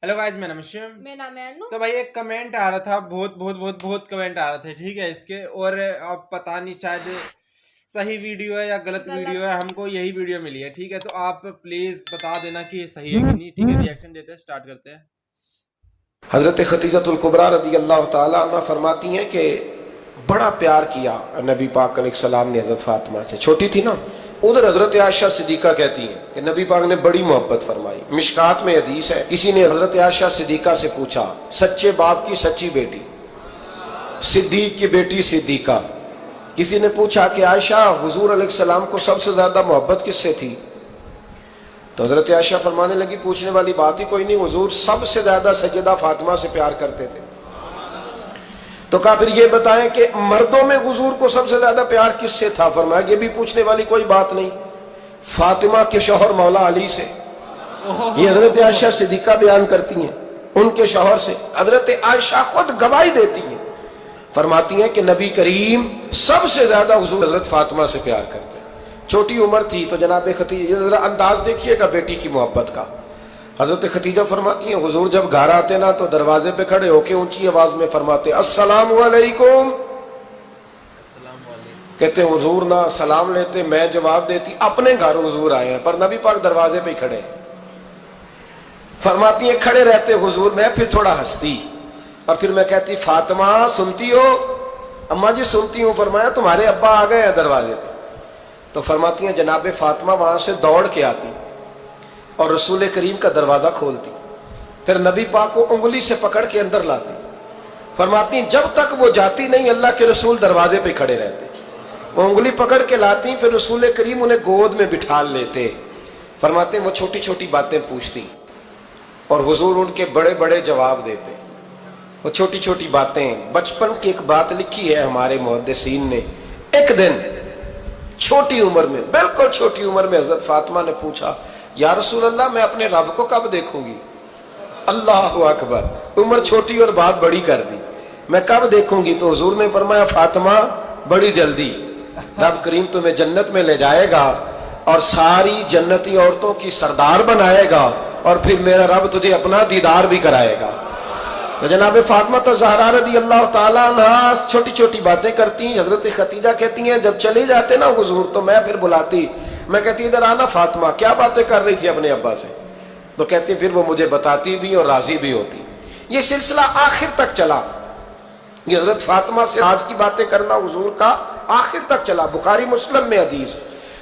Hello guys, मैं नमस्कार। मेरा नाम है अनु। तो भाई एक कमेंट आ रहा था, बहुत कमेंट आ रहे थे, ठीक है इसके। और अब पता नहीं शायद सही वीडियो है या गलत वीडियो है, हमको यही वीडियो मिली है, ठीक है। तो आप प्लीज बता देना कि ये सही है कि नहीं, ठीक है। रिएक्शन देते हैं, स्टार्ट करते हैं। हज़रत खदीजतुल कुबरा रज़ी अल्लाह ताला अन्हा फरमाती हैं कि बड़ा प्यार किया नबी पाक अलैहिस्सलाम ने हज़रत फातिमा से, छोटी थी ना। उधर हज़रत आयशा सिद्दीक़ा कहती हैं कि नबी पाक ने बड़ी मोहब्बत फरमाई। मिशकात में हदीस है, किसी ने हज़रत आयशा सिद्दीक़ा से पूछा, सच्चे बाप की सच्ची बेटी, सिद्दीक की बेटी सिद्दीक़ा, किसी ने पूछा कि आयशा हुजूर अलैहिस्सलाम को सबसे ज्यादा मोहब्बत किससे थी? तो हज़रत आयशा फरमाने लगी, पूछने वाली बात ही कोई नहीं, हुजूर सबसे ज्यादा सैयदा फातिमा से प्यार करते थे। तो कहा फिर ये बताएं कि मर्दों में हुजूर को सबसे ज्यादा प्यार किससे था? फरमाया ये भी पूछने वाली कोई बात नहीं, फातिमा के शौहर मौला अली से। ये हज़रत आयशा सिद्दीक़ा बयान करती हैं, उनके शौहर से। हज़रत आयशा खुद गवाही देती हैं, फरमाती हैं कि नबी करीम सबसे ज्यादा हुजूर हज़रत फातिमा से प्यार करते। छोटी उम्र थी तो जनाब खतीजा, जरा अंदाज देखिएगा बेटी की मोहब्बत का। हजरत खतीजा फरमाती हैं हुजूर जब घर आते ना तो दरवाजे पे खड़े होके ऊंची आवाज में फरमाते अस्सलामु अलैकुम। कहते हुजूर ना सलाम लेते, मैं जवाब देती अपने घर हुजूर आए हैं, पर नबी पाक दरवाजे पे खड़े हैं। फरमाती हैं खड़े रहते हुजूर, मैं फिर थोड़ा हंसती और फिर मैं कहती फातिमा सुनती हो? अम्मा जी सुनती हूँ। फरमाया तुम्हारे अब्बा आ गए हैं दरवाजे पे। तो फरमाती हैं जनाब फातिमा वहां से दौड़ के आती और रसूल करीम का दरवाजा खोलती, फिर नबी पाक को उंगली से पकड़ के अंदर लाती। फरमाती जब तक वो जाती नहीं अल्लाह के रसूल दरवाजे पे खड़े रहते, वो उंगली पकड़ के लाती, फिर रसूल करीम उन्हें गोद में बिठा लेते। फरमाते वो छोटी छोटी बातें पूछती और हुजूर उनके बड़े बड़े जवाब देते। वो छोटी छोटी बातें, बचपन की एक बात लिखी है हमारे मुहद्दिसीन ने। एक दिन छोटी उम्र में, बिल्कुल छोटी उम्र में हजरत फातिमा ने पूछा, या रसूल अल्लाह मैं अपने रब को कब देखूंगी? अल्लाह अकबर, उम्र छोटी और बात बड़ी कर दी, मैं कब देखूंगी? तो हुजूर ने फरमाया फातिमा बड़ी जल्दी, रब करीम तुम्हें जन्नत में ले जाएगा और सारी जन्नती औरतों की सरदार बनाएगा और फिर मेरा रब तुझे अपना दीदार भी कराएगा। तो जनाब फातिमा तो ज़हरा रज़ी अल्लाह ताला अन्हा छोटी छोटी बातें करती हैं। हजरत खतीजा कहती हैं जब चले जाते ना हुजूर तो मैं फिर बुलाती, मैं कहती इधर आना फातिमा, क्या बातें कर रही थी अपने अब्बा से? तो कहती फिर वो मुझे बताती भी और राजी भी होती। ये सिलसिला आखिर तक चला, ये हजरत फातिमा से राज की बातें करना हुजूर का आखिर तक चला। बुखारी मुस्लिम में हदीस,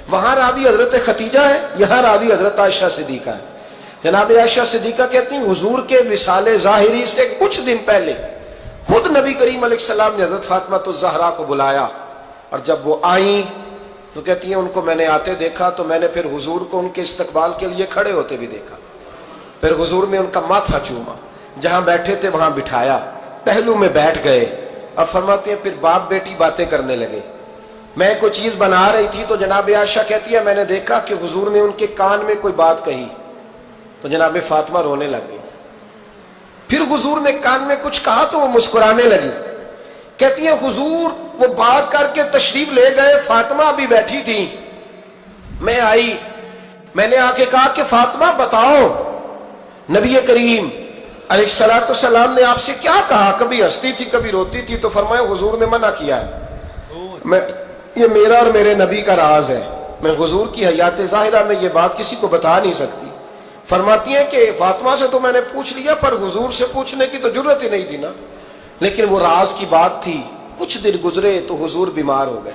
वहां रावी हजरत खतीजा है, यहाँ रावी हजरत आयशा सिद्दीक़ा है। जनाब आयशा सिद्दीक़ा कहती हैं हुजूर के विसाले ज़ाहिरी से कुछ दिन पहले खुद नबी करीम अलैहिस्सलाम ने हजरत फातिमा तो ज़हरा को बुलाया और जब वो आई तो कहती हैं उनको मैंने आते देखा तो मैंने फिर हुजूर को उनके इस्तकबाल के लिए खड़े होते भी देखा। फिर हुजूर ने उनका माथा चूमा, जहां बैठे थे वहां बिठाया, पहलू में बैठ गए और फरमाते हैं फिर बाप बेटी बातें करने लगे। मैं कोई चीज बना रही थी तो जनाब आयशा कहती है मैंने देखा कि हुजूर ने उनके कान में कोई बात कही तो जनाब फातिमा रोने लगी। फिर हुजूर ने कान में कुछ कहा तो वो मुस्कुराने लगी। कहती है हुजूर वो बात करके तशरीफ ले गए, फातिमा अभी बैठी थी, मैं आई, मैंने आके कहा कि फातिमा बताओ नबी करीम अलैहिस्सलातु वस्सलाम ने आपसे क्या कहा? कभी हंसती थी कभी रोती थी। तो फरमाया हुजूर ने मना किया है, मैं ये मेरा और मेरे नबी का राज है, मैं हुजूर की हयात ज़ाहिरा में ये बात किसी को बता नहीं सकती। फरमाती है कि फातिमा से तो मैंने पूछ लिया पर हुजूर से पूछने की तो जरूरत ही नहीं थी ना, लेकिन वो राज की बात थी। कुछ दिन गुजरे तो हुजूर बीमार हो गए,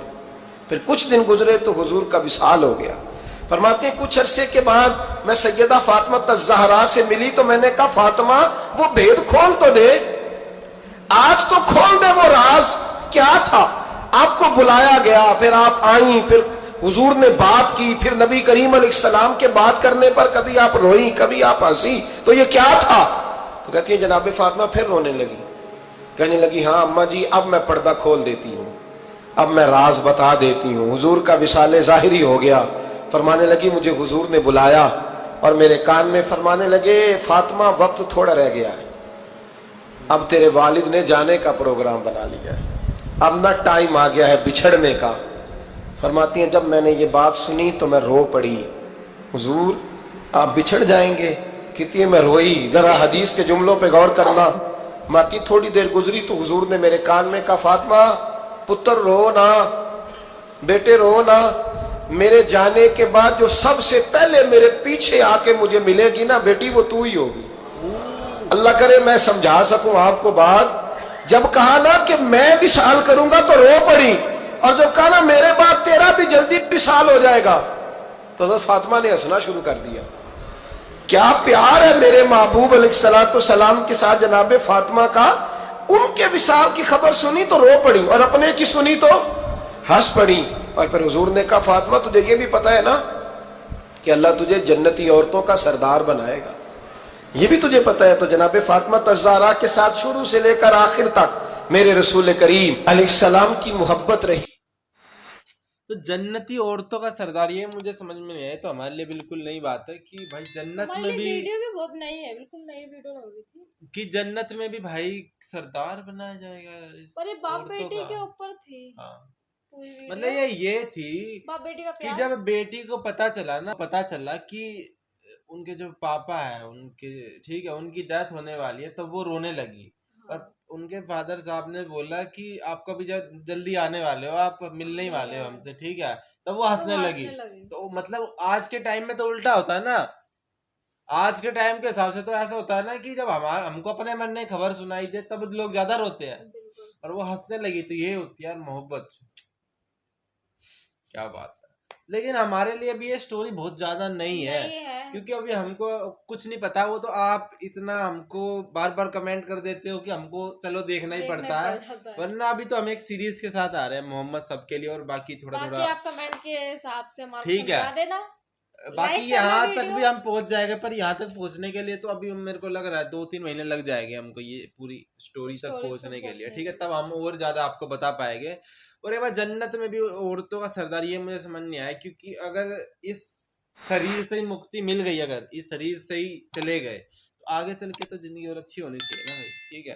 फिर कुछ दिन गुजरे तो हुजूर का विसाल हो गया। फरमाते हैं कुछ अरसे के बाद मैं सैयदा फातिमा ज़हरा से मिली तो मैंने कहा फातिमा वो भेद खोल तो दे, आज तो खोल दे वो राज क्या था? आपको बुलाया गया, फिर आप आई, फिर हुजूर ने बात की, फिर नबी करीम अलैहिस्सलाम के बात करने पर कभी आप रोई कभी आप हंसी, तो ये क्या था? तो कहती है जनाब फातिमा फिर रोने लगी, कहने लगी हाँ अम्मा जी अब मैं पर्दा खोल देती हूँ, अब मैं राज बता देती हूँ। हुजूर का विसाले ज़ाहिरी हो गया। फरमाने लगी मुझे हुजूर ने बुलाया और मेरे कान में फरमाने लगे फातिमा वक्त थोड़ा रह गया है, अब तेरे वालिद ने जाने का प्रोग्राम बना लिया है, अब ना टाइम आ गया है बिछड़ने का। फरमाती हैं जब मैंने ये बात सुनी तो मैं रो पड़ी, हुजूर आप बिछड़ जाएंगे? कहती है मैं रोई। जरा हदीस के जुमलों पे गौर करना। माती थोड़ी देर गुजरी तो हुजूर ने मेरे कान में कहा, फातिमा पुत्र रो ना, बेटे रो ना, मेरे जाने के बाद जो सबसे पहले मेरे पीछे आके मुझे मिलेगी ना बेटी, वो तू ही होगी। अल्लाह करे मैं समझा सकूं आपको बात। जब कहा ना कि मैं विशाल करूंगा तो रो पड़ी, और जब कहा ना मेरे बाद तेरा भी जल्दी विशाल हो जाएगा, तो हज़रत फातिमा ने हंसना शुरू कर दिया। क्या प्यार है मेरे महबूब अलैहिस्सलाम के साथ जनाब फातिमा का। उनके विशाल की खबर सुनी तो रो पड़ी, और अपने की सुनी तो हंस पड़ी। और फिर हुजूर ने कहा, फातिमा तुझे ये भी पता है ना कि अल्लाह तुझे जन्नती औरतों का सरदार बनाएगा, ये भी तुझे पता है। तो जनाब फातिमा तज़्ज़ारा के साथ शुरू से लेकर आखिर तक मेरे रसूल करीम अलैहिस्सलाम की मोहब्बत रही। तो जन्नती औरतों का सरदार, ये मुझे समझ में नहीं आया। तो हमारे लिए बिल्कुल नई बात है कि भाई जन्नत में भी, वीडियो भी बहुत नई है, बिल्कुल नई वीडियो लग रही थी कि जन्नत में भी भाई सरदार बनाया जाएगा इस और ये बाप औरतों बेटी का। के ऊपर थी। हाँ, पूरी वीडियो मतलब ये थी बाप बेटी का कि प्यार। जब बेटी को पता चला कि उनके जो पापा है उनके, ठीक है, उनकी डेथ होने वाली है, तो वो रोने लगी। हाँ। और उनके फादर साहब ने बोला कि आपका भी जल्दी आने वाले हो, आप मिलने ही वाले हो हमसे, ठीक है। तो वो हंसने लगी। तो मतलब आज के टाइम में तो उल्टा होता है ना। आज के टाइम के हिसाब से तो ऐसा होता है ना कि जब हमको अपने मन में खबर सुनाई दे तब लोग ज्यादा रोते हैं, और वो हंसने लगी। तो ये होती है यार मोहब्बत, क्या बात है। लेकिन हमारे लिए भी ये स्टोरी बहुत ज्यादा नहीं है, क्योंकि अभी हमको कुछ नहीं पता। वो तो आप इतना हमको बार बार कमेंट कर देते हो कि हमको चलो देखना ही पड़ता है। वरना अभी तो हम एक सीरीज के साथ आ रहे हैं, मोहम्मद सबके लिए, और बाकी थोड़ा आप कमेंट के हिसाब से ठीक है देना। बाकी यहाँ तक भी हम पहुंच जाएंगे, पर यहाँ तक पहुंचने के लिए तो अभी मेरे को लग रहा है 2-3 महीने लग जाएंगे हमको ये पूरी स्टोरी तक पहुंचने के लिए, ठीक है। तब हम और ज्यादा आपको बता पाएंगे। और एक बार जन्नत में भी औरतों का सरदार, ये मुझे समझ नहीं आया, क्योंकि अगर इस शरीर से ही मुक्ति मिल गई, अगर इस शरीर से ही चले गए, तो आगे चल के तो जिंदगी और अच्छी होनी चाहिए ना भाई, ठीक है।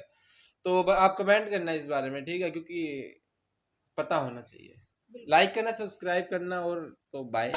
तो आप कमेंट करना इस बारे में, ठीक है, क्योंकि पता होना चाहिए। लाइक करना, सब्सक्राइब करना, और तो बाय।